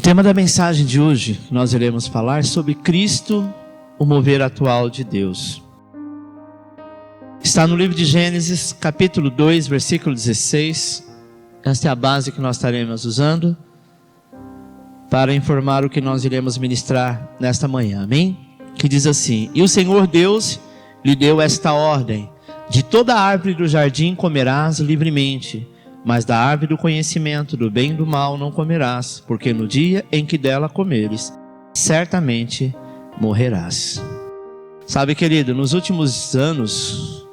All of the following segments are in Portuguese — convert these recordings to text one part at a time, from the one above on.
O tema da mensagem de hoje, nós iremos falar sobre Cristo, o mover atual de Deus. Está no livro de Gênesis, capítulo 2, versículo 16. Esta é a base que nós estaremos usando para informar o que nós iremos ministrar nesta manhã, amém? Que diz assim: E o Senhor Deus lhe deu esta ordem: de toda árvore do jardim comerás livremente, mas da árvore do conhecimento do bem e do mal não comerás, porque no dia em que dela comeres, certamente morrerás. Sabe, querido, nos últimos anos,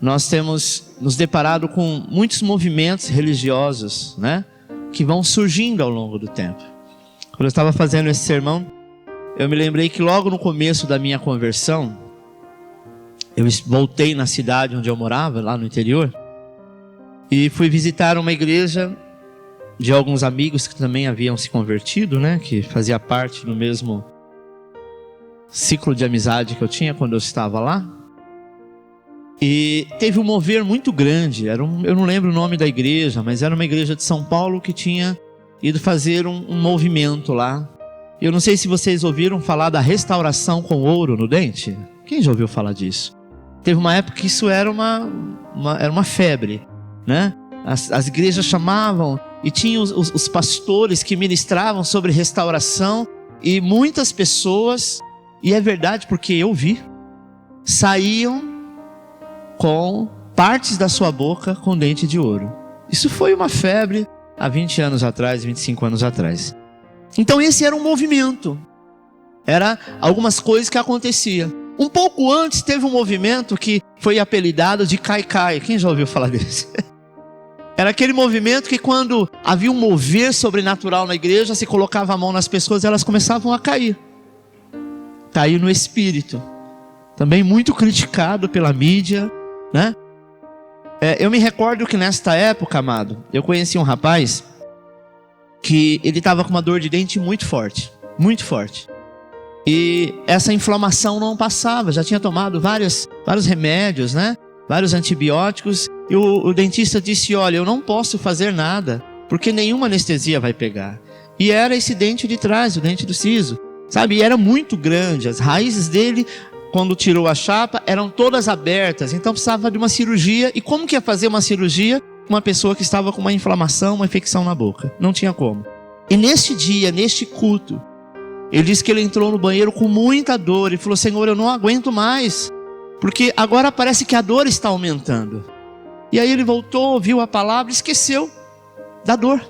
nós temos nos deparado com muitos movimentos religiosos, né, que vão surgindo ao longo do tempo. Quando eu estava fazendo esse sermão, eu me lembrei que logo no começo da minha conversão, eu voltei na cidade onde eu morava, lá no interior, e fui visitar uma igreja de alguns amigos que também haviam se convertido, né, que fazia parte do mesmo ciclo de amizade que eu tinha quando eu estava lá. E teve um mover muito grande, eu não lembro o nome da igreja, mas era uma igreja de São Paulo que tinha ido fazer um movimento lá. Eu não sei se vocês ouviram falar da restauração com ouro no dente. Quem já ouviu falar disso? Teve uma época que isso era uma febre, né? As igrejas chamavam e tinham os pastores que ministravam sobre restauração, e muitas pessoas, e é verdade porque eu vi, saíam com partes da sua boca com dente de ouro. Isso foi uma febre há 20 anos atrás, 25 anos atrás. Então esse era um movimento, era algumas coisas que aconteciam. Um pouco antes teve um movimento que foi apelidado de Cai-Cai. Quem já ouviu falar desse? Era aquele movimento que quando havia um mover sobrenatural na igreja, se colocava a mão nas pessoas e elas começavam a cair no espírito. Também muito criticado pela mídia, né? Eu me recordo que nesta época, amado, eu conheci um rapaz que ele estava com uma dor de dente muito forte, muito forte. E essa inflamação não passava, já tinha tomado vários remédios, né? Vários antibióticos. E o dentista disse: olha, eu não posso fazer nada, porque nenhuma anestesia vai pegar. E era esse dente de trás, o dente do siso, sabe? E era muito grande, as raízes dele, quando tirou a chapa, eram todas abertas. Então precisava de uma cirurgia. E como que ia fazer uma cirurgia com uma pessoa que estava com uma inflamação, uma infecção na boca? Não tinha como. E neste dia, neste culto, ele disse que ele entrou no banheiro com muita dor e falou: Senhor, eu não aguento mais, porque agora parece que a dor está aumentando. E aí ele voltou, ouviu a palavra e esqueceu da dor.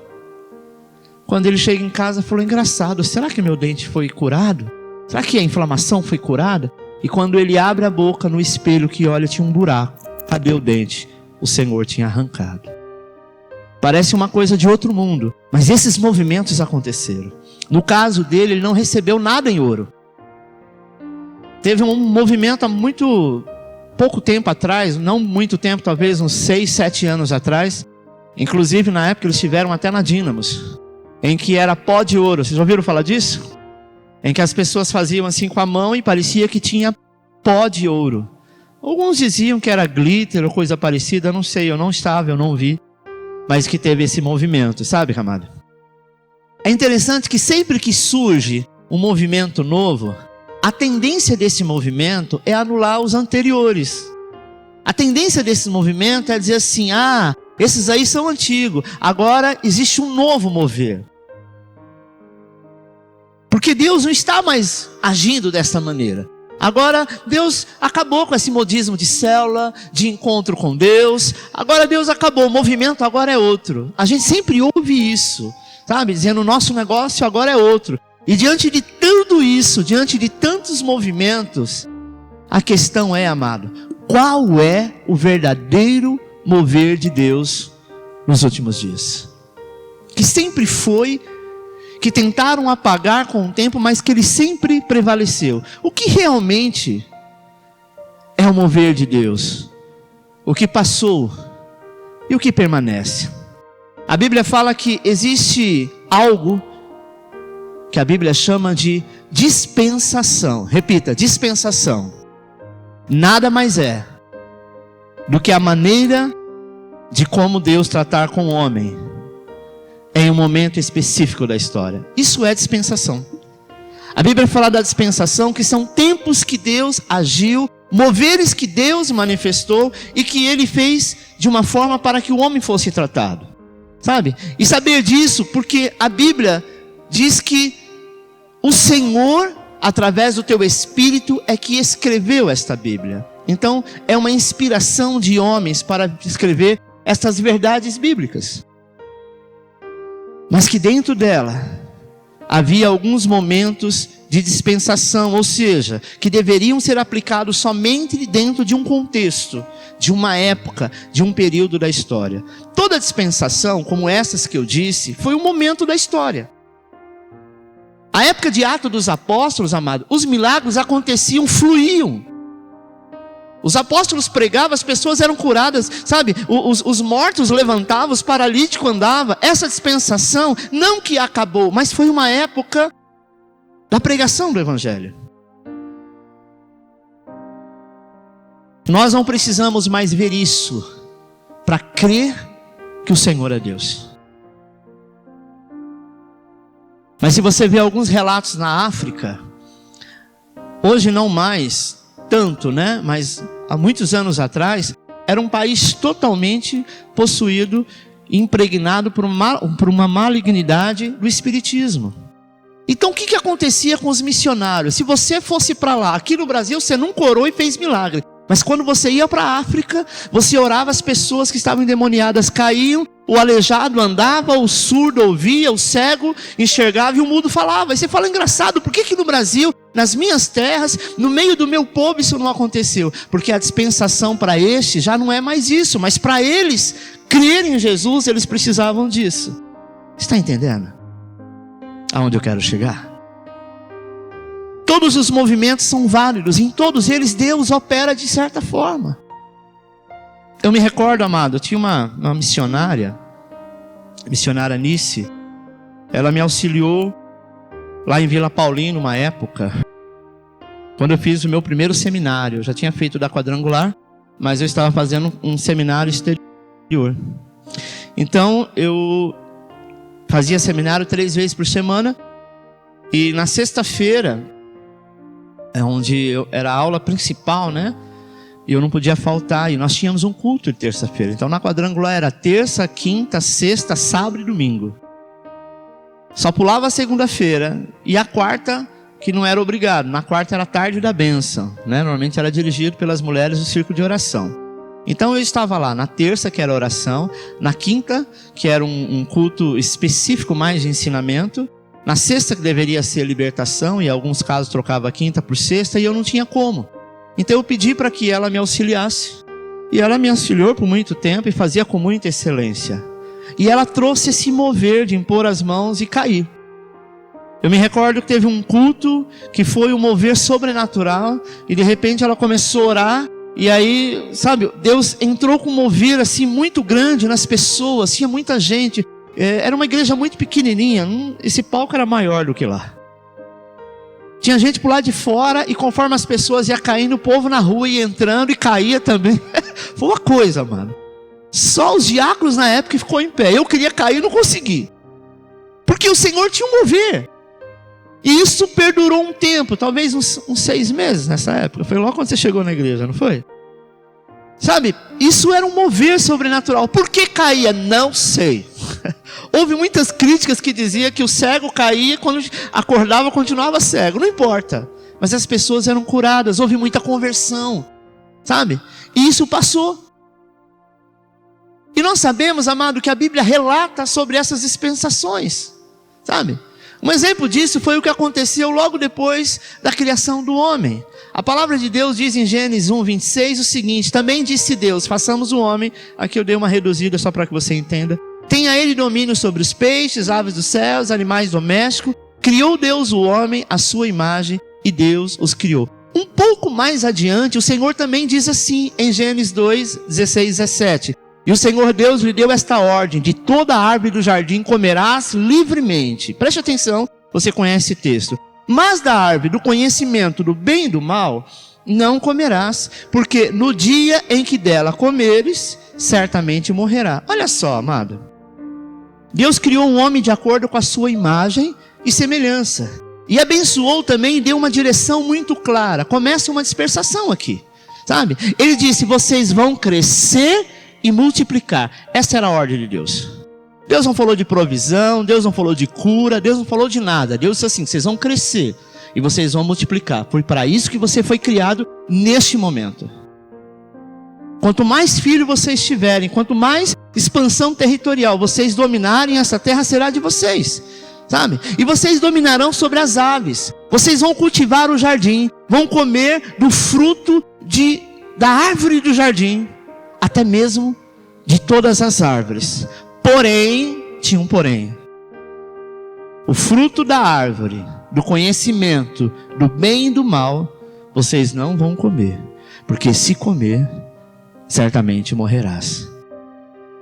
Quando ele chega em casa, falou: engraçado, será que meu dente foi curado? Será que a inflamação foi curada? E quando ele abre a boca no espelho que olha, tinha um buraco. Cadê o dente? O Senhor tinha arrancado. Parece uma coisa de outro mundo, mas esses movimentos aconteceram. No caso dele, ele não recebeu nada em ouro. Teve um movimento há muito pouco tempo atrás, não muito tempo, talvez uns 6, 7 anos atrás. Inclusive na época eles estiveram até na Dínamos, em que era pó de ouro. Vocês já ouviram falar disso? Em que as pessoas faziam assim com a mão e parecia que tinha pó de ouro. Alguns diziam que era glitter ou coisa parecida, não sei, eu não estava, eu não vi. Mas que teve esse movimento, sabe, camada? É interessante que sempre que surge um movimento novo, a tendência desse movimento é anular os anteriores. A tendência desse movimento é dizer assim: ah, esses aí são antigos, agora existe um novo mover. Porque Deus não está mais agindo dessa maneira. Agora Deus acabou com esse modismo de célula, de encontro com Deus. Agora Deus acabou, o movimento agora é outro. A gente sempre ouve isso, sabe? Dizendo: o nosso negócio agora é outro. E diante de tudo isso, diante de tantos movimentos, a questão é, amado, qual é o verdadeiro mover de Deus nos últimos dias? Que sempre foi, que tentaram apagar com o tempo, mas que ele sempre prevaleceu. O que realmente é o mover de Deus? O que passou e o que permanece? A Bíblia fala que existe algo que a Bíblia chama de dispensação. Repita: dispensação. Nada mais é do que a maneira de como Deus tratar com o homem em um momento específico da história. Isso é dispensação. A Bíblia fala da dispensação, que são tempos que Deus agiu, moveres que Deus manifestou e que Ele fez de uma forma para que o homem fosse tratado. Sabe? E saber disso porque a Bíblia diz que o Senhor, através do teu Espírito, é que escreveu esta Bíblia. Então, é uma inspiração de homens para escrever estas verdades bíblicas. Mas que dentro dela havia alguns momentos de dispensação, ou seja, que deveriam ser aplicados somente dentro de um contexto, de uma época, de um período da história. Toda dispensação, como essas que eu disse, foi um momento da história. A época de Atos dos Apóstolos, amado, os milagres aconteciam, fluíam. Os apóstolos pregavam, as pessoas eram curadas, sabe? Os mortos levantavam, os paralíticos andavam. Essa dispensação, não que acabou, mas foi uma época da pregação do Evangelho. Nós não precisamos mais ver isso para crer que o Senhor é Deus. Mas se você vê alguns relatos na África, hoje não mais tanto, né? Mas há muitos anos atrás, era um país totalmente possuído, impregnado por uma malignidade do espiritismo. Então o que acontecia com os missionários? Se você fosse para lá, aqui no Brasil você nunca orou e fez milagre. Mas quando você ia para a África, você orava, as pessoas que estavam endemoniadas caíam, o aleijado andava, o surdo ouvia, o cego enxergava e o mudo falava. E você fala, engraçado, por que no Brasil, nas minhas terras, no meio do meu povo isso não aconteceu? Porque a dispensação para este já não é mais isso, mas para eles crerem em Jesus, eles precisavam disso. Está entendendo aonde eu quero chegar? Todos os movimentos são válidos, em todos eles Deus opera de certa forma. Eu me recordo, amado, tinha uma missionária, a missionária Nice, ela me auxiliou lá em Vila Paulina, uma época, quando eu fiz o meu primeiro seminário. Eu já tinha feito da quadrangular, mas eu estava fazendo um seminário exterior. Então eu fazia seminário 3 vezes por semana, e na sexta-feira, onde era a aula principal, né? E eu não podia faltar, e nós tínhamos um culto de terça-feira. Então na quadrangular era terça, quinta, sexta, sábado e domingo. Só pulava a segunda-feira, e a quarta, que não era obrigado. Na quarta era a tarde da bênção, né? Normalmente era dirigido pelas mulheres do círculo de oração. Então eu estava lá na terça, que era oração, na quinta, que era um culto específico mais de ensinamento, na sexta, que deveria ser libertação, e em alguns casos trocava a quinta por sexta, e eu não tinha como. Então eu pedi para que ela me auxiliasse. E ela me auxiliou por muito tempo e fazia com muita excelência. E ela trouxe esse mover de impor as mãos e cair. Eu me recordo que teve um culto que foi um mover sobrenatural, e de repente ela começou a orar, e aí, sabe, Deus entrou com um mover assim muito grande nas pessoas, tinha muita gente. Era uma igreja muito pequenininha, esse palco era maior do que lá. Tinha gente por lá de fora, e conforme as pessoas iam caindo, o povo na rua ia entrando e caía também. Foi uma coisa, mano. Só os diáconos na época ficou em pé. Eu queria cair e não consegui. Porque o Senhor tinha um mover. E isso perdurou um tempo, talvez uns 6 meses nessa época. Foi logo quando você chegou na igreja, não foi? Sabe, isso era um mover sobrenatural. Por que caía? Não sei. Houve muitas críticas que diziam que o cego caía, quando acordava continuava cego. Não importa. Mas as pessoas eram curadas, houve muita conversão. Sabe? E isso passou. E nós sabemos, amado, que a Bíblia relata sobre essas dispensações. Sabe? Um exemplo disso foi o que aconteceu logo depois da criação do homem. A palavra de Deus diz em Gênesis 1:26 o seguinte: também disse Deus, façamos o homem, aqui eu dei uma reduzida só para que você entenda, tenha ele domínio sobre os peixes, aves dos céus, animais domésticos. Criou Deus o homem à sua imagem, e Deus os criou. Um pouco mais adiante, o Senhor também diz assim, em Gênesis 2:16-17: e o Senhor Deus lhe deu esta ordem: de toda árvore do jardim comerás livremente. Preste atenção, você conhece esse texto. Mas da árvore do conhecimento do bem e do mal não comerás, porque no dia em que dela comeres, certamente morrerá. Olha só, amado. Deus criou um homem de acordo com a sua imagem e semelhança. E abençoou também e deu uma direção muito clara. Começa uma dispersação aqui, sabe? Ele disse, vocês vão crescer e multiplicar. Essa era a ordem de Deus. Deus não falou de provisão, Deus não falou de cura, Deus não falou de nada. Deus disse assim, vocês vão crescer e vocês vão multiplicar. Foi para isso que você foi criado neste momento. Quanto mais filhos vocês tiverem, quanto mais expansão territorial vocês dominarem, essa terra será de vocês, sabe? E vocês dominarão sobre as aves. Vocês vão cultivar o jardim, vão comer do fruto da árvore do jardim, até mesmo de todas as árvores. Porém, tinha um porém. O fruto da árvore, do conhecimento, do bem e do mal, vocês não vão comer, porque se comer, certamente morrerás.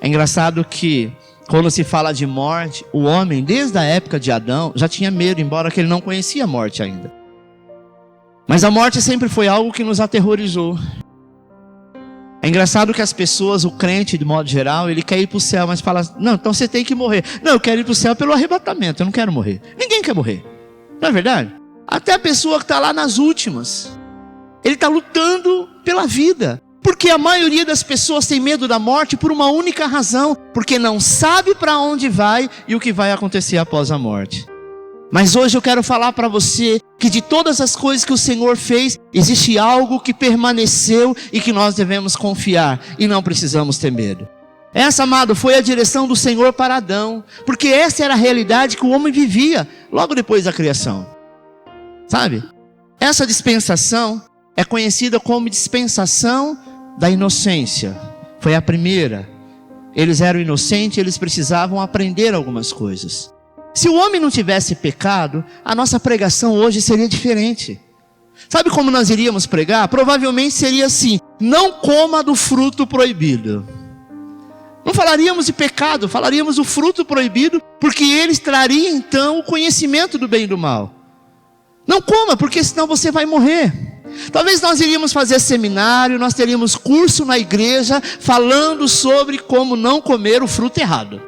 É engraçado que, quando se fala de morte, o homem, desde a época de Adão, já tinha medo, embora que ele não conhecia a morte ainda. Mas a morte sempre foi algo que nos aterrorizou. É engraçado que as pessoas, o crente de modo geral, ele quer ir para o céu, mas fala, não, então você tem que morrer. Não, eu quero ir para o céu pelo arrebatamento, eu não quero morrer. Ninguém quer morrer, não é verdade? Até a pessoa que está lá nas últimas, ele está lutando pela vida. Porque a maioria das pessoas tem medo da morte por uma única razão, porque não sabe para onde vai e o que vai acontecer após a morte. Mas hoje eu quero falar para você que de todas as coisas que o Senhor fez, existe algo que permaneceu e que nós devemos confiar e não precisamos ter medo. Essa, amado, foi a direção do Senhor para Adão, porque essa era a realidade que o homem vivia logo depois da criação. Sabe? Essa dispensação é conhecida como dispensação da inocência. Foi a primeira. Eles eram inocentes, eles precisavam aprender algumas coisas. Se o homem não tivesse pecado, a nossa pregação hoje seria diferente. Sabe como nós iríamos pregar? Provavelmente seria assim: não coma do fruto proibido. Não falaríamos de pecado, falaríamos do fruto proibido, porque eles trariam então o conhecimento do bem e do mal. Não coma, porque senão você vai morrer. Talvez nós iríamos fazer seminário, nós teríamos curso na igreja falando sobre como não comer o fruto errado.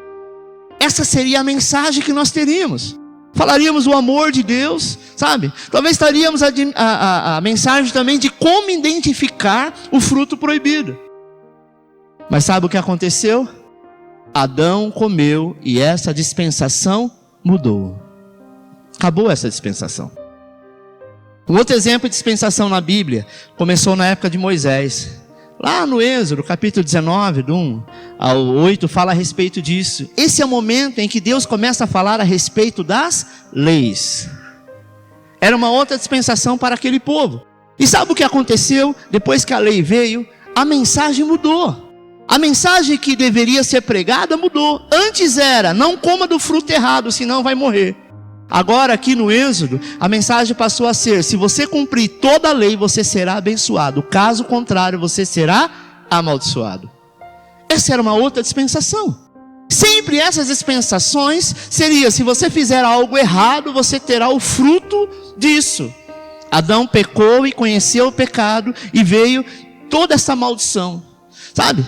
Essa seria a mensagem que nós teríamos. Falaríamos do amor de Deus, sabe? Talvez teríamos a mensagem também de como identificar o fruto proibido. Mas sabe o que aconteceu? Adão comeu e essa dispensação mudou. Acabou essa dispensação. Um outro exemplo de dispensação na Bíblia começou na época de Moisés. Lá no Êxodo, capítulo 19, do 1 ao 8, fala a respeito disso. Esse é o momento em que Deus começa a falar a respeito das leis. Era uma outra dispensação para aquele povo. E sabe o que aconteceu? Depois que a lei veio, a mensagem mudou. A mensagem que deveria ser pregada mudou. Antes era, não coma do fruto errado, senão vai morrer. Agora aqui no Êxodo, a mensagem passou a ser: se você cumprir toda a lei, você será abençoado. Caso contrário, você será amaldiçoado. Essa era uma outra dispensação. Sempre essas dispensações seria: se você fizer algo errado, você terá o fruto disso. Adão pecou e conheceu o pecado e veio toda essa maldição, sabe?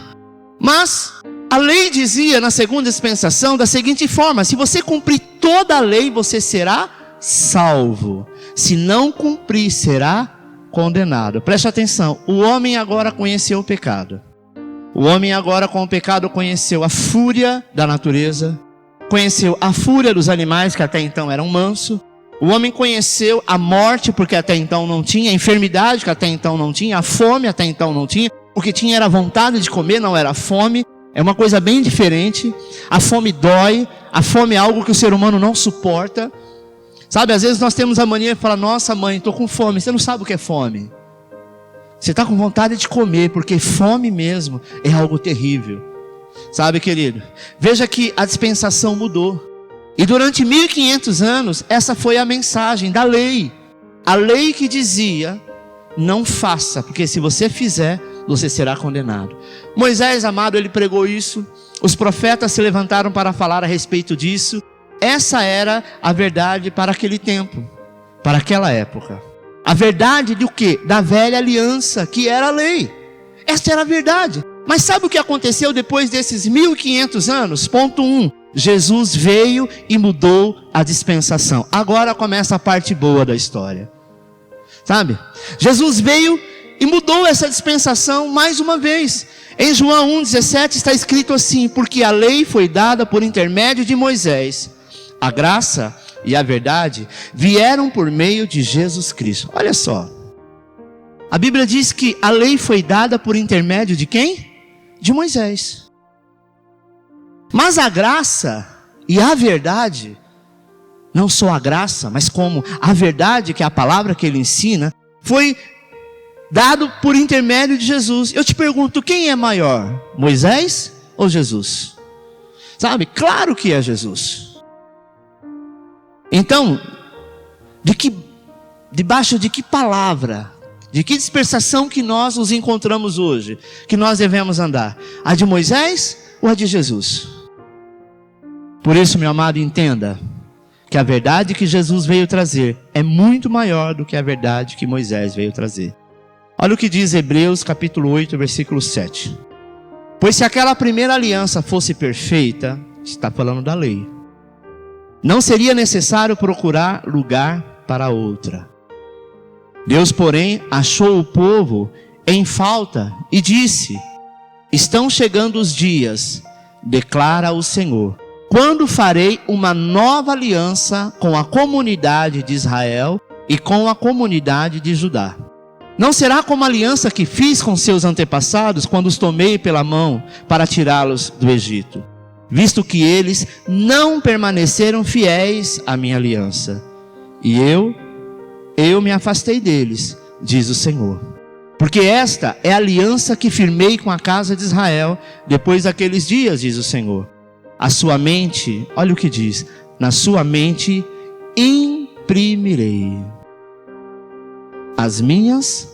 Mas a lei dizia na segunda dispensação da seguinte forma: se você cumprir toda a lei, você será salvo. Se não cumprir, será condenado. Preste atenção, o homem agora conheceu o pecado. O homem agora com o pecado conheceu a fúria da natureza, conheceu a fúria dos animais que até então eram mansos. O homem conheceu a morte, porque até então não tinha, a enfermidade que até então não tinha, a fome até então não tinha. O que tinha era vontade de comer, não era fome. É uma coisa bem diferente. A fome dói. A fome é algo que o ser humano não suporta. Sabe, às vezes nós temos a mania de falar: nossa mãe, estou com fome. Você não sabe o que é fome. Você está com vontade de comer, porque fome mesmo é algo terrível. Sabe, querido? Veja que a dispensação mudou. E durante 1500 anos, essa foi a mensagem da lei. A lei que dizia: não faça, porque se você fizer, você será condenado. Moisés, amado, ele pregou isso. Os profetas se levantaram para falar a respeito disso. Essa era a verdade para aquele tempo, para aquela época. A verdade do quê? Da velha aliança, que era a lei. Essa era a verdade. Mas sabe o que aconteceu depois desses 1500 anos? Ponto 1. Jesus veio e mudou a dispensação. Agora começa a parte boa da história. Sabe? Jesus veio e mudou essa dispensação mais uma vez. Em João 1,17 está escrito assim: porque a lei foi dada por intermédio de Moisés, a graça e a verdade vieram por meio de Jesus Cristo. Olha só, a Bíblia diz que a lei foi dada por intermédio de quem? De Moisés. Mas a graça e a verdade, não só a graça, mas como a verdade, que é a palavra que ele ensina, foi dado por intermédio de Jesus. Eu te pergunto, quem é maior? Moisés ou Jesus? Sabe? Claro que é Jesus. Então, debaixo de que palavra, de que dispensação que nós nos encontramos hoje, que nós devemos andar? A de Moisés ou a de Jesus? Por isso, meu amado, entenda que a verdade que Jesus veio trazer é muito maior do que a verdade que Moisés veio trazer. Olha o que diz Hebreus capítulo 8, versículo 7. Pois se aquela primeira aliança fosse perfeita, está falando da lei, não seria necessário procurar lugar para outra. Deus, porém, achou o povo em falta e disse: estão chegando os dias, declara o Senhor, quando farei uma nova aliança com a comunidade de Israel e com a comunidade de Judá. Não será como a aliança que fiz com seus antepassados quando os tomei pela mão para tirá-los do Egito, visto que eles não permaneceram fiéis à minha aliança. E eu me afastei deles, diz o Senhor. Porque esta é a aliança que firmei com a casa de Israel depois daqueles dias, diz o Senhor. A sua mente, olha o que diz, na sua mente imprimirei as minhas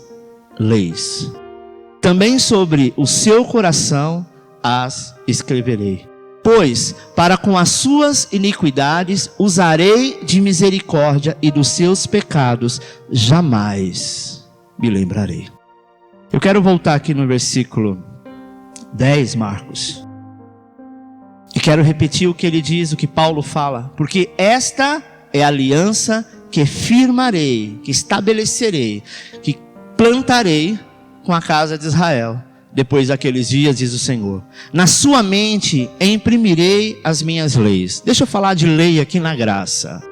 leis. Também sobre o seu coração as escreverei. Pois, para com as suas iniquidades, usarei de misericórdia e dos seus pecados, jamais me lembrarei. Eu quero voltar aqui no versículo 10, Marcos. E quero repetir o que ele diz, o que Paulo fala. Porque esta é a aliança que firmarei, que estabelecerei, que plantarei com a casa de Israel. Depois daqueles dias, diz o Senhor, na sua mente imprimirei as minhas leis. Deixa eu falar de lei aqui na graça.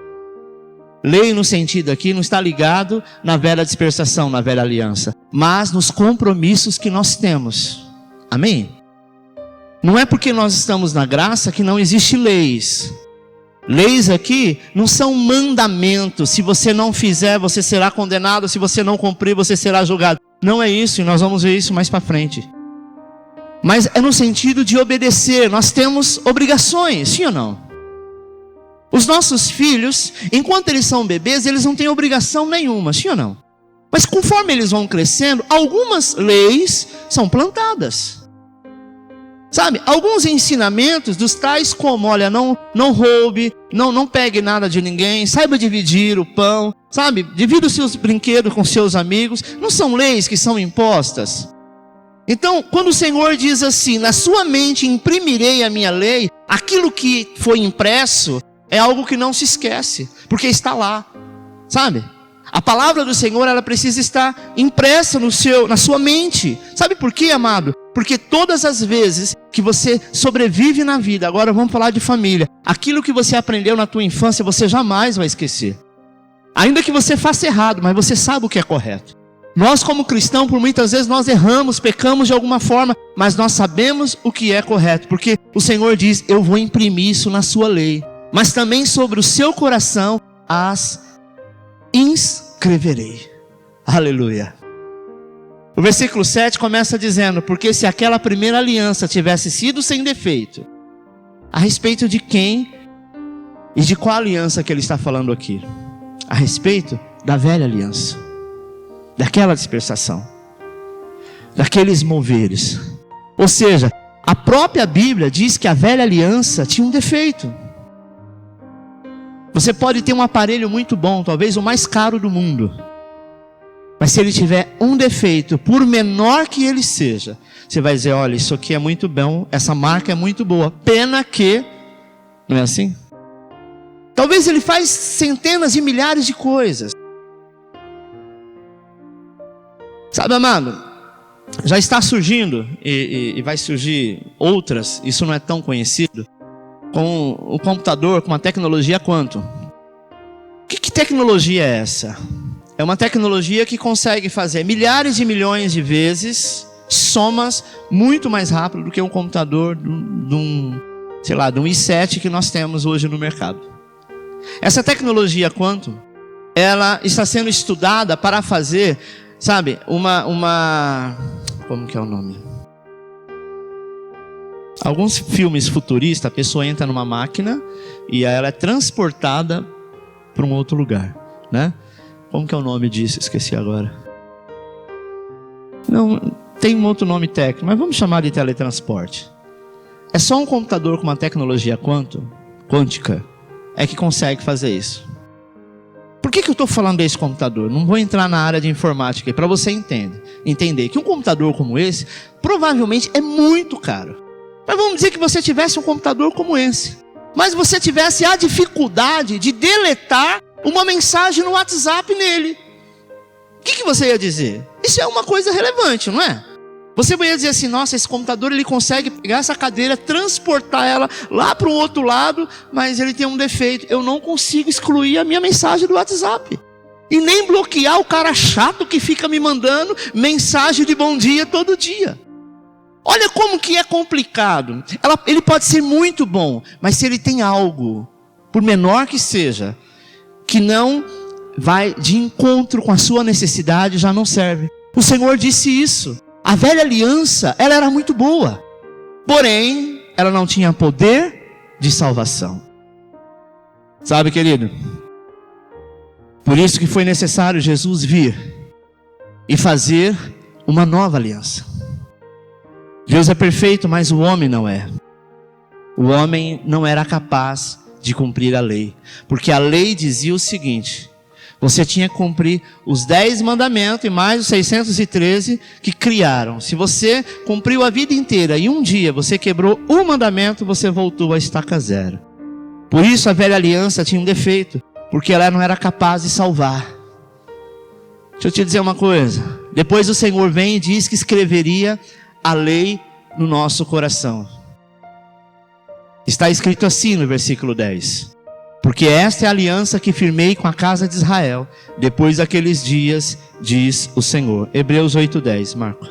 Lei no sentido aqui não está ligado na velha dispensação, na velha aliança, mas nos compromissos que nós temos. Amém? Não é porque nós estamos na graça que não existe leis. Leis aqui não são mandamentos. Se você não fizer, você será condenado. Se você não cumprir, você será julgado. Não é isso, e nós vamos ver isso mais para frente. Mas é no sentido de obedecer. Nós temos obrigações, sim ou não? Os nossos filhos, enquanto eles são bebês, eles não têm obrigação nenhuma, sim ou não? Mas conforme eles vão crescendo, algumas leis são plantadas. Sabe, alguns ensinamentos dos tais como, olha, não roube, não pegue nada de ninguém, saiba dividir o pão, sabe, divida os seus brinquedos com seus amigos, não são leis que são impostas. Então, quando o Senhor diz assim, na sua mente imprimirei a minha lei, aquilo que foi impresso é algo que não se esquece, porque está lá, sabe? A palavra do Senhor, ela precisa estar impressa na sua mente. Sabe por quê, amado? Porque todas as vezes que você sobrevive na vida, agora vamos falar de família, aquilo que você aprendeu na tua infância, você jamais vai esquecer. Ainda que você faça errado, mas você sabe o que é correto. Nós como cristãos, por muitas vezes nós erramos, pecamos de alguma forma, mas nós sabemos o que é correto, porque o Senhor diz, eu vou imprimir isso na sua lei, mas também sobre o seu coração as inscreverei. Aleluia. O versículo 7 começa dizendo, porque se aquela primeira aliança tivesse sido sem defeito, a respeito de quem e de qual aliança que ele está falando aqui? A respeito da velha aliança, daquela dispensação, daqueles moveres. Ou seja, a própria Bíblia diz que a velha aliança tinha um defeito. Você pode ter um aparelho muito bom, talvez o mais caro do mundo, mas se ele tiver um defeito, por menor que ele seja, você vai dizer, olha, isso aqui é muito bom, essa marca é muito boa, pena que Não é assim? Talvez ele faz centenas de milhares de coisas. Sabe, amado, já está surgindo e vai surgir outras, isso não é tão conhecido, com o computador, com uma tecnologia quantum. Que tecnologia é essa? É uma tecnologia que consegue fazer milhares de milhões de vezes somas muito mais rápido do que um computador de um i7 que nós temos hoje no mercado. Essa tecnologia quantum, ela está sendo estudada para fazer, sabe, como que é o nome? Alguns filmes futuristas, a pessoa entra numa máquina e ela é transportada para um outro lugar, né? Como que é o nome disso? Esqueci agora. Não, tem um outro nome técnico, mas vamos chamar de teletransporte. É só um computador com uma tecnologia quântica é que consegue fazer isso. Por que eu estou falando desse computador? Não vou entrar na área de informática, para você entender que um computador como esse provavelmente é muito caro. Mas vamos dizer que você tivesse um computador como esse, mas você tivesse a dificuldade de deletar uma mensagem no WhatsApp nele. O que você ia dizer? Isso é uma coisa relevante, não é? Você ia dizer assim, nossa, esse computador ele consegue pegar essa cadeira, transportar ela lá para o outro lado, mas ele tem um defeito. Eu não consigo excluir a minha mensagem do WhatsApp. E nem bloquear o cara chato que fica me mandando mensagem de bom dia todo dia. Olha como que é complicado. Ele pode ser muito bom, mas se ele tem algo, por menor que seja, que não vai de encontro com a sua necessidade, já não serve. O Senhor disse isso. A velha aliança, ela era muito boa, porém, ela não tinha poder de salvação. Sabe, querido? Por isso que foi necessário Jesus vir e fazer uma nova aliança. Deus é perfeito, mas o homem não é. O homem não era capaz de cumprir a lei, porque a lei dizia o seguinte: você tinha que cumprir os 10 mandamentos e mais os 613 que criaram. Se você cumpriu a vida inteira e um dia você quebrou um mandamento, você voltou à estaca zero. Por isso a velha aliança tinha um defeito, porque ela não era capaz de salvar. Deixa eu te dizer uma coisa. Depois o Senhor vem e diz que escreveria a lei no nosso coração. Está escrito assim no versículo 10. Porque esta é a aliança que firmei com a casa de Israel, depois daqueles dias, diz o Senhor. Hebreus 8:10, Marco.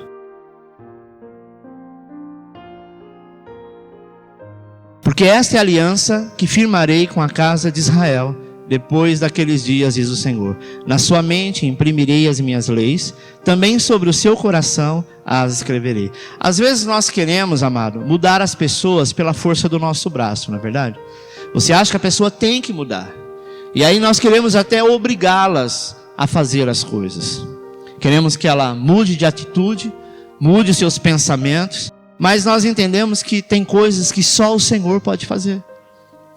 Porque esta é a aliança que firmarei com a casa de Israel, depois daqueles dias, diz o Senhor. Na sua mente imprimirei as minhas leis, também sobre o seu coração as escreverei. Às vezes nós queremos, amado, mudar as pessoas pela força do nosso braço, não é verdade? Você acha que a pessoa tem que mudar. E aí nós queremos até obrigá-las a fazer as coisas. Queremos que ela mude de atitude, mude os seus pensamentos. Mas nós entendemos que tem coisas que só o Senhor pode fazer.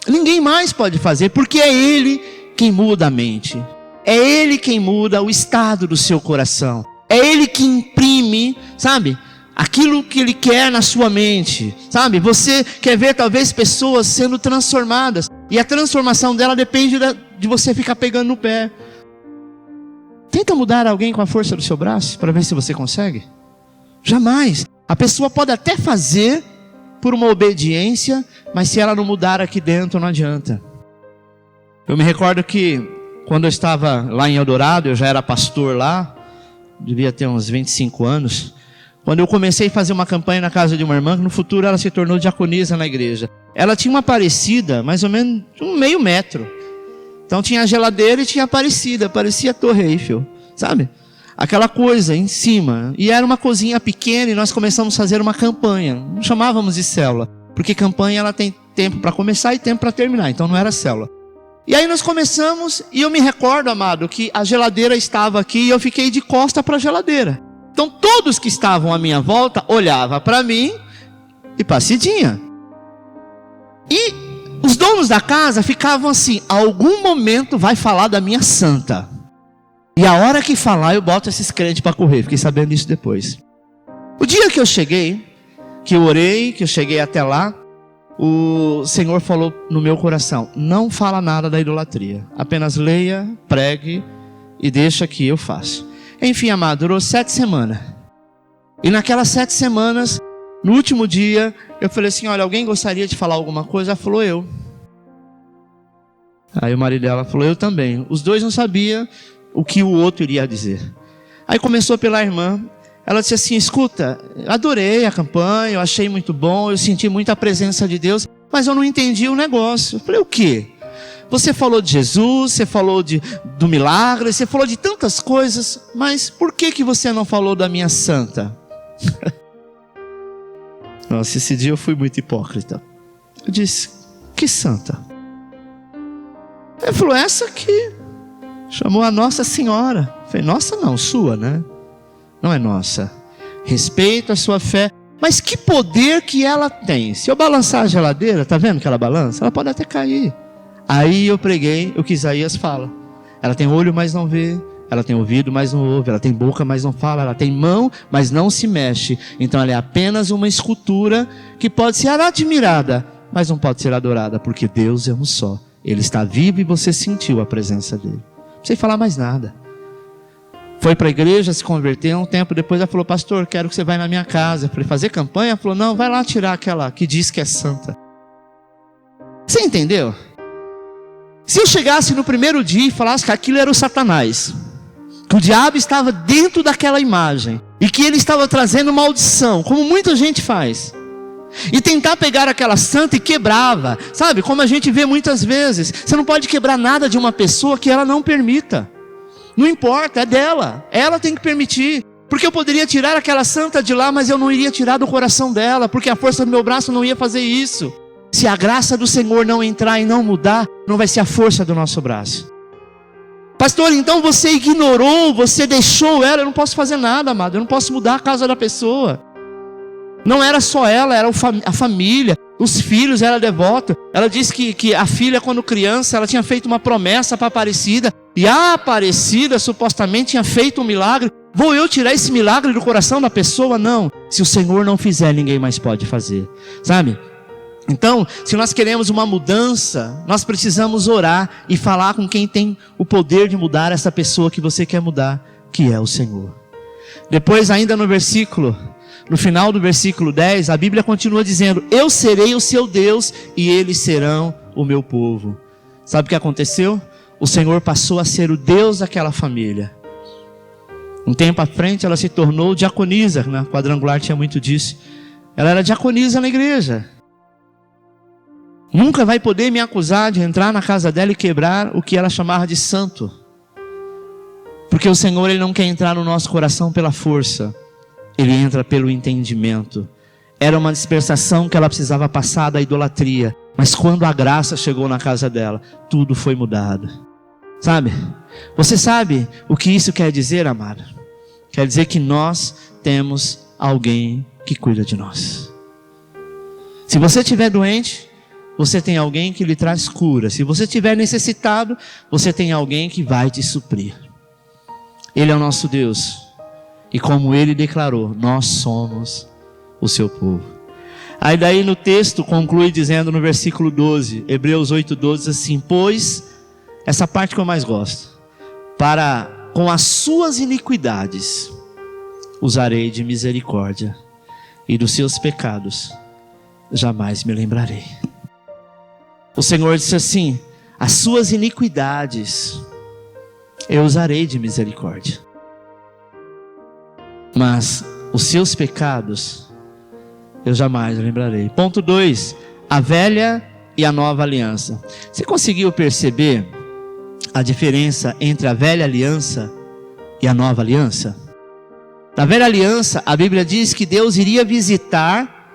Ninguém mais pode fazer, porque é Ele quem muda a mente. É Ele quem muda o estado do seu coração. É Ele que imprime, sabe, aquilo que Ele quer na sua mente, sabe? Você quer ver talvez pessoas sendo transformadas, e a transformação dela depende de você ficar pegando no pé. Tenta mudar alguém com a força do seu braço, para ver se você consegue. Jamais. A pessoa pode até fazer por uma obediência, mas se ela não mudar aqui dentro, não adianta. Eu me recordo que quando eu estava lá em Eldorado, eu já era pastor lá, devia ter uns 25 anos, quando eu comecei a fazer uma campanha na casa de uma irmã, que no futuro ela se tornou diaconisa na igreja. Ela tinha uma Aparecida, mais ou menos um meio metro. Então tinha a geladeira e tinha a Aparecida, parecia a Torre Eiffel, sabe? Aquela coisa em cima. E era uma cozinha pequena e nós começamos a fazer uma campanha. Não chamávamos de célula, porque campanha ela tem tempo para começar e tempo para terminar, então não era célula. E aí nós começamos, e eu me recordo, amado, que a geladeira estava aqui e eu fiquei de costa para a geladeira. Então todos que estavam à minha volta olhavam para mim e para a Cidinha. E os donos da casa ficavam assim: algum momento vai falar da minha santa. E a hora que falar eu boto esses crentes para correr. Fiquei sabendo disso depois. O dia que eu cheguei, que eu orei, que eu cheguei até lá, o Senhor falou no meu coração: não fala nada da idolatria, apenas leia, pregue e deixa que eu faço. Enfim, amado, durou 7 semanas. E naquelas 7 semanas, no último dia, eu falei assim: olha, alguém gostaria de falar alguma coisa? Ela falou: eu. Aí o marido dela falou: eu também. Os dois não sabiam o que o outro iria dizer. Aí começou pela irmã. Ela disse assim: escuta, adorei a campanha, eu achei muito bom, eu senti muita presença de Deus, mas eu não entendi o negócio. Eu falei: o quê? Você falou de Jesus, você falou do milagre, você falou de tantas coisas, mas por que você não falou da minha santa? Nossa, esse dia eu fui muito hipócrita. Eu disse: que santa? Ele falou: essa aqui. Chamou a Nossa Senhora. Eu falei: nossa não, sua, né? Não é nossa. Respeito a sua fé. Mas que poder que ela tem? Se eu balançar a geladeira, tá vendo que ela balança? Ela pode até cair. Aí eu preguei o que Isaías fala. Ela tem olho, mas não vê. Ela tem ouvido, mas não ouve. Ela tem boca, mas não fala. Ela tem mão, mas não se mexe. Então ela é apenas uma escultura que pode ser admirada, mas não pode ser adorada, porque Deus é um só. Ele está vivo e você sentiu a presença dele. Não precisa falar mais nada. Foi para a igreja, se converteu. Um tempo depois ela falou: pastor, quero que você vá na minha casa. Eu falei: fazer campanha? Ela falou: não, vai lá tirar aquela que diz que é santa. Você entendeu? Se eu chegasse no primeiro dia e falasse que aquilo era o Satanás, que o diabo estava dentro daquela imagem e que ele estava trazendo maldição, como muita gente faz, e tentar pegar aquela santa e quebrava, sabe, como a gente vê muitas vezes. Você não pode quebrar nada de uma pessoa que ela não permita. Não importa, é dela, ela tem que permitir. Porque eu poderia tirar aquela santa de lá, mas eu não iria tirar do coração dela, porque a força do meu braço não ia fazer isso. Se a graça do Senhor não entrar e não mudar, não vai ser a força do nosso braço. Pastor, então você ignorou, você deixou ela. Eu não posso fazer nada, amado. Eu não posso mudar a casa da pessoa. Não era só ela, era a família, os filhos, era devota. Ela disse que a filha, quando criança, ela tinha feito uma promessa para a Aparecida, e a Aparecida supostamente tinha feito um milagre. Vou eu tirar esse milagre do coração da pessoa? Não. Se o Senhor não fizer, ninguém mais pode fazer, sabe? Então, se nós queremos uma mudança, nós precisamos orar e falar com quem tem o poder de mudar essa pessoa que você quer mudar, que é o Senhor. Depois, ainda no final do versículo 10, a Bíblia continua dizendo: eu serei o seu Deus e eles serão o meu povo. Sabe o que aconteceu? O Senhor passou a ser o Deus daquela família. Um tempo à frente ela se tornou diaconisa, na Quadrangular tinha muito disso. Ela era diaconisa na igreja. Nunca vai poder me acusar de entrar na casa dela e quebrar o que ela chamava de santo. Porque o Senhor, Ele não quer entrar no nosso coração pela força. Ele entra pelo entendimento. Era uma dispersação que ela precisava passar da idolatria. Mas quando a graça chegou na casa dela, tudo foi mudado. Sabe? Você sabe o que isso quer dizer, amado? Quer dizer que nós temos alguém que cuida de nós. Se você estiver doente, você tem alguém que lhe traz cura. Se você estiver necessitado, você tem alguém que vai te suprir. Ele é o nosso Deus. E como Ele declarou, nós somos o seu povo. Aí daí no texto conclui dizendo no versículo 12, Hebreus 8:12, assim: pois, essa parte que eu mais gosto, com as suas iniquidades usarei de misericórdia, e dos seus pecados jamais me lembrarei. O Senhor disse assim: as suas iniquidades eu usarei de misericórdia, mas os seus pecados eu jamais lembrarei. Ponto 2, a velha e a nova aliança. Você conseguiu perceber a diferença entre a velha aliança e a nova aliança? Na velha aliança, a Bíblia diz que Deus iria visitar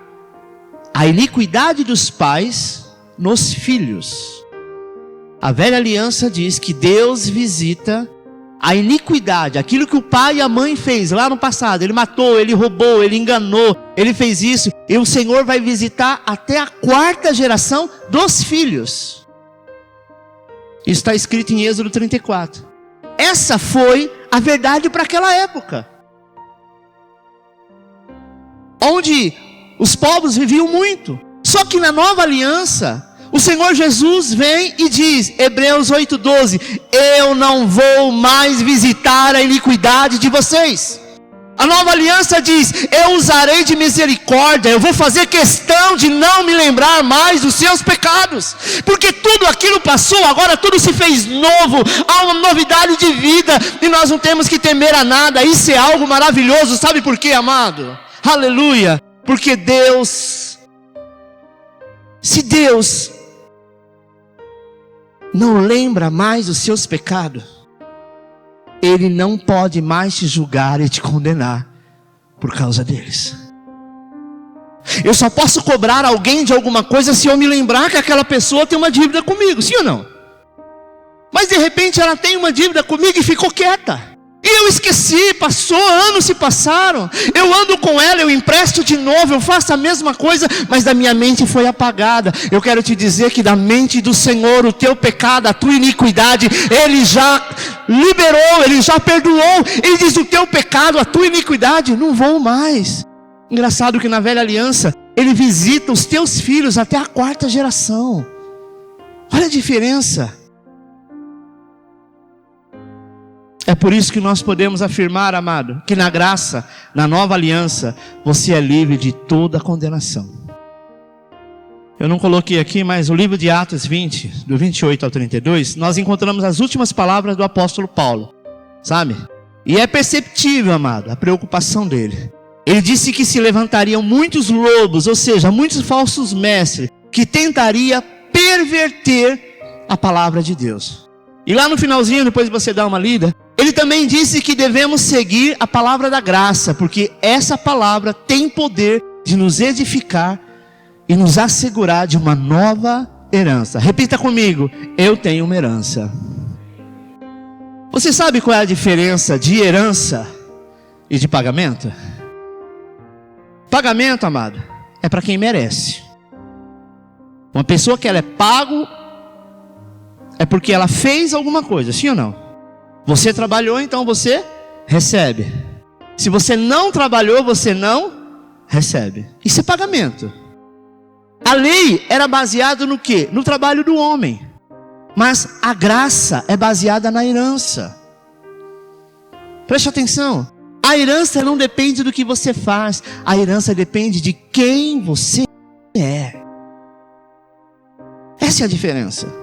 a iniquidade dos pais nos filhos. A velha aliança diz que Deus visita a iniquidade, aquilo que o pai e a mãe fez lá no passado. Ele matou, ele roubou, ele enganou, ele fez isso, e o Senhor vai visitar até a 4ª geração dos filhos. Isso está escrito em Êxodo 34. Essa foi a verdade para aquela época, onde os povos viviam muito, Só que na nova aliança, o Senhor Jesus vem e diz, Hebreus 8:12, eu não vou mais visitar a iniquidade de vocês. A nova aliança diz, eu usarei de misericórdia, eu vou fazer questão de não me lembrar mais dos seus pecados, porque tudo aquilo passou, agora tudo se fez novo, há uma novidade de vida, e nós não temos que temer a nada. Isso é algo maravilhoso, sabe por quê, amado? Aleluia, porque se Deus não lembra mais dos seus pecados, Ele não pode mais te julgar e te condenar por causa deles. Eu só posso cobrar alguém de alguma coisa se eu me lembrar que aquela pessoa tem uma dívida comigo, sim ou não? Mas de repente ela tem uma dívida comigo e ficou quieta. E eu esqueci, passou, anos se passaram. Eu ando com ela, eu empresto de novo, eu faço a mesma coisa, mas da minha mente foi apagada. Eu quero te dizer que da mente do Senhor, o teu pecado, a tua iniquidade, Ele já liberou, Ele já perdoou. Ele diz, o teu pecado, a tua iniquidade, não vou mais. Engraçado que na velha aliança, Ele visita os teus filhos até a 4ª geração. Olha a diferença. É por isso que nós podemos afirmar, amado, que na graça, na nova aliança, você é livre de toda condenação. Eu não coloquei aqui, mas o livro de Atos 20, do 28 ao 32, nós encontramos as últimas palavras do apóstolo Paulo, sabe? E é perceptível, amado, a preocupação dele. Ele disse que se levantariam muitos lobos, ou seja, muitos falsos mestres, que tentariam perverter a palavra de Deus. E lá no finalzinho, depois de você dar uma lida, ele também disse que devemos seguir a palavra da graça, porque essa palavra tem poder de nos edificar e nos assegurar de uma nova herança. Repita comigo, eu tenho uma herança. Você sabe qual é a diferença de herança e de pagamento? Pagamento, amado, é para quem merece. Uma pessoa que ela é pago é porque ela fez alguma coisa, sim ou não? Você trabalhou, então você recebe. Se você não trabalhou, você não recebe. Isso é pagamento. A lei era baseada no quê? No trabalho do homem. Mas a graça é baseada na herança. Preste atenção. A herança não depende do que você faz. A herança depende de quem você é. Essa é a diferença.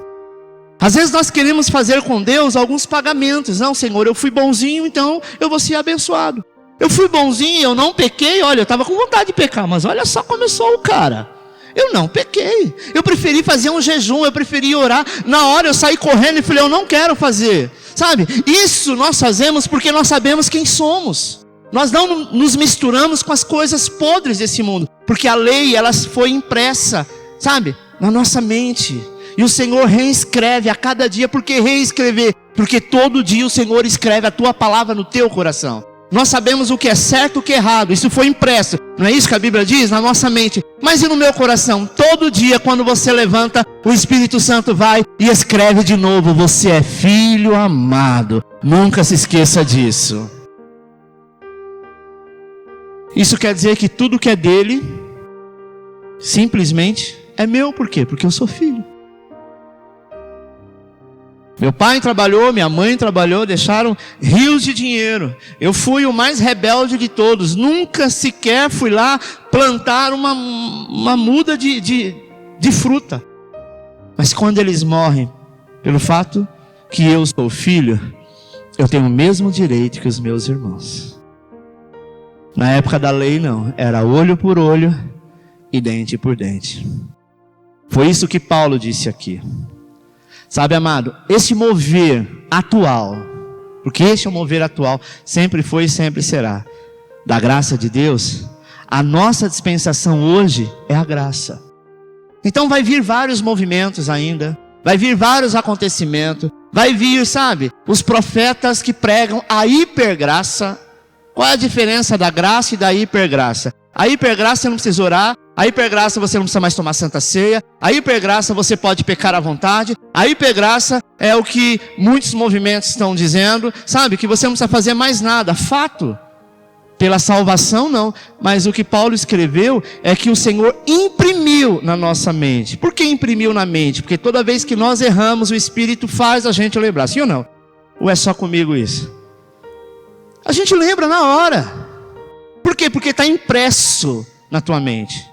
Às vezes nós queremos fazer com Deus alguns pagamentos. Não, Senhor, eu fui bonzinho, então eu vou ser abençoado. Eu fui bonzinho, eu não pequei. Olha, eu estava com vontade de pecar, mas olha só como eu sou o cara. Eu não pequei. Eu preferi fazer um jejum, eu preferi orar. Na hora eu saí correndo e falei, eu não quero fazer. Sabe, isso nós fazemos porque nós sabemos quem somos. Nós não nos misturamos com as coisas podres desse mundo. Porque a lei, ela foi impressa, sabe, na nossa mente. E o Senhor reescreve a cada dia. Por que reescrever? Porque todo dia o Senhor escreve a tua palavra no teu coração. Nós sabemos o que é certo e o que é errado. Isso foi impresso. Não é isso que a Bíblia diz? Na nossa mente. Mas e no meu coração? Todo dia quando você levanta, o Espírito Santo vai e escreve de novo. Você é filho amado. Nunca se esqueça disso. Isso quer dizer que tudo que é dele, simplesmente é meu. Por quê? Porque eu sou filho. Meu pai trabalhou, minha mãe trabalhou, deixaram rios de dinheiro. Eu fui o mais rebelde de todos. Nunca sequer fui lá plantar uma muda de fruta. Mas quando eles morrem, pelo fato que eu sou filho, eu tenho o mesmo direito que os meus irmãos. Na época da lei não, era olho por olho e dente por dente. Foi isso que Paulo disse aqui. Sabe, amado, esse mover atual, porque esse é o mover atual, sempre foi e sempre será, da graça de Deus, a nossa dispensação hoje é a graça. Então vai vir vários movimentos ainda, vai vir vários acontecimentos, vai vir, sabe, os profetas que pregam a hipergraça. Qual é a diferença da graça e da hipergraça? A hipergraça você não precisa orar. A hipergraça você não precisa mais tomar santa ceia. A hipergraça você pode pecar à vontade. A hipergraça é o que muitos movimentos estão dizendo, sabe? Que você não precisa fazer mais nada. Fato. Pela salvação não, mas o que Paulo escreveu é que o Senhor imprimiu na nossa mente. Por que imprimiu na mente? Porque toda vez que nós erramos, o Espírito faz a gente lembrar, sim ou não? Ou é só comigo isso? A gente lembra na hora. Por quê? Porque está impresso na tua mente.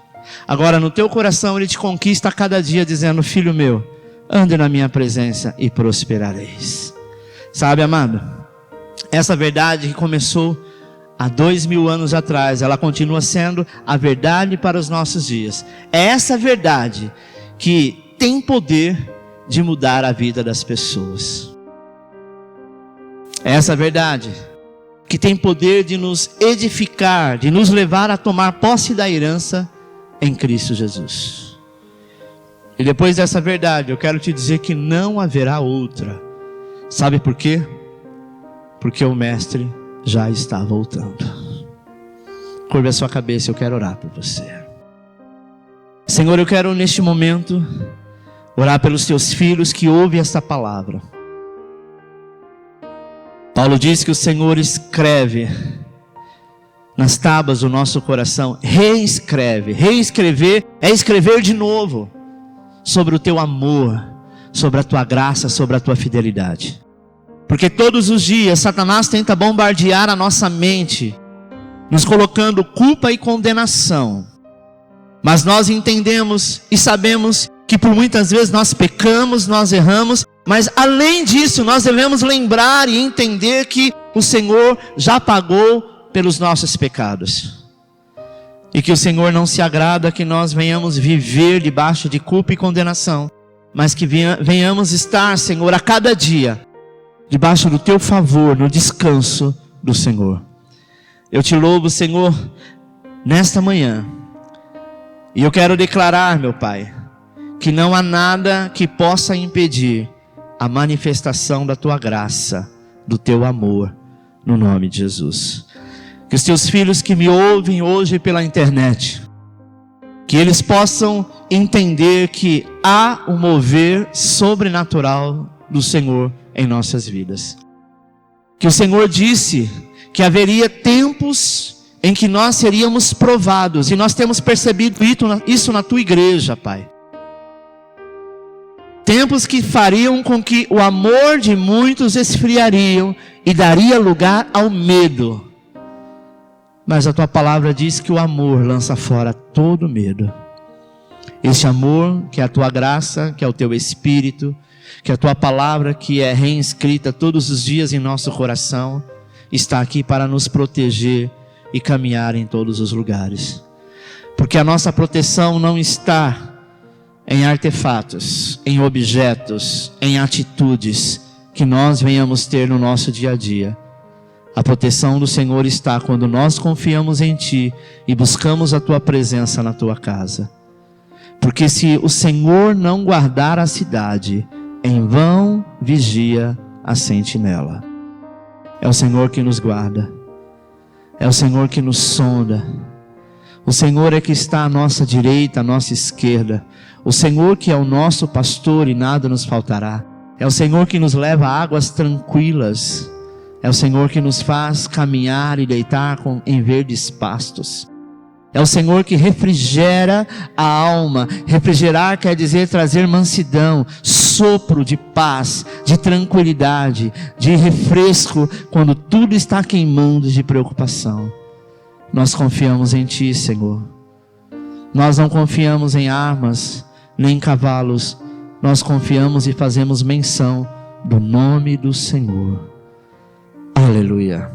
Agora no teu coração ele te conquista a cada dia dizendo: filho meu, ande na minha presença e prosperareis. Sabe, amado, essa verdade que começou há 2000 anos atrás, ela continua sendo a verdade para os nossos dias. É essa verdade que tem poder de mudar a vida das pessoas. É essa verdade que tem poder de nos edificar, de nos levar a tomar posse da herança em Cristo Jesus. E depois dessa verdade, eu quero te dizer que não haverá outra. Sabe por quê? Porque o Mestre já está voltando. Curva a sua cabeça, eu quero orar por você. Senhor, eu quero neste momento orar pelos teus filhos que ouvem esta palavra. Paulo diz que o Senhor escreve nas tábuas do nosso coração, reescreve. Reescrever é escrever de novo sobre o teu amor, sobre a tua graça, sobre a tua fidelidade. Porque todos os dias Satanás tenta bombardear a nossa mente, nos colocando culpa e condenação. Mas nós entendemos e sabemos que por muitas vezes nós pecamos, nós erramos, mas além disso nós devemos lembrar e entender que o Senhor já pagou pelos nossos pecados. E que o Senhor não se agrada que nós venhamos viver debaixo de culpa e condenação, mas que venhamos estar, Senhor, a cada dia debaixo do teu favor, no descanso do Senhor. Eu te louvo, Senhor, nesta manhã. E eu quero declarar, meu Pai, que não há nada que possa impedir a manifestação da tua graça, do teu amor, no nome de Jesus. Que os teus filhos que me ouvem hoje pela internet, que eles possam entender que há um mover sobrenatural do Senhor em nossas vidas. Que o Senhor disse que haveria tempos em que nós seríamos provados, e nós temos percebido isso na tua igreja, Pai. Tempos que fariam com que o amor de muitos esfriariam e daria lugar ao medo. Mas a tua palavra diz que o amor lança fora todo medo. Este amor, que é a tua graça, que é o teu Espírito, que a tua palavra, que é reescrita todos os dias em nosso coração, está aqui para nos proteger e caminhar em todos os lugares. Porque a nossa proteção não está em artefatos, em objetos, em atitudes que nós venhamos ter no nosso dia a dia. A proteção do Senhor está quando nós confiamos em Ti e buscamos a Tua presença na Tua casa. Porque se o Senhor não guardar a cidade, em vão vigia a sentinela. É o Senhor que nos guarda. É o Senhor que nos sonda. O Senhor é que está à nossa direita, à nossa esquerda. O Senhor que é o nosso pastor e nada nos faltará. É o Senhor que nos leva a águas tranquilas. É o Senhor que nos faz caminhar e deitar em verdes pastos. É o Senhor que refrigera a alma. Refrigerar quer dizer trazer mansidão, sopro de paz, de tranquilidade, de refresco, quando tudo está queimando de preocupação. Nós confiamos em Ti, Senhor. Nós não confiamos em armas, nem em cavalos. Nós confiamos e fazemos menção do nome do Senhor. Aleluia.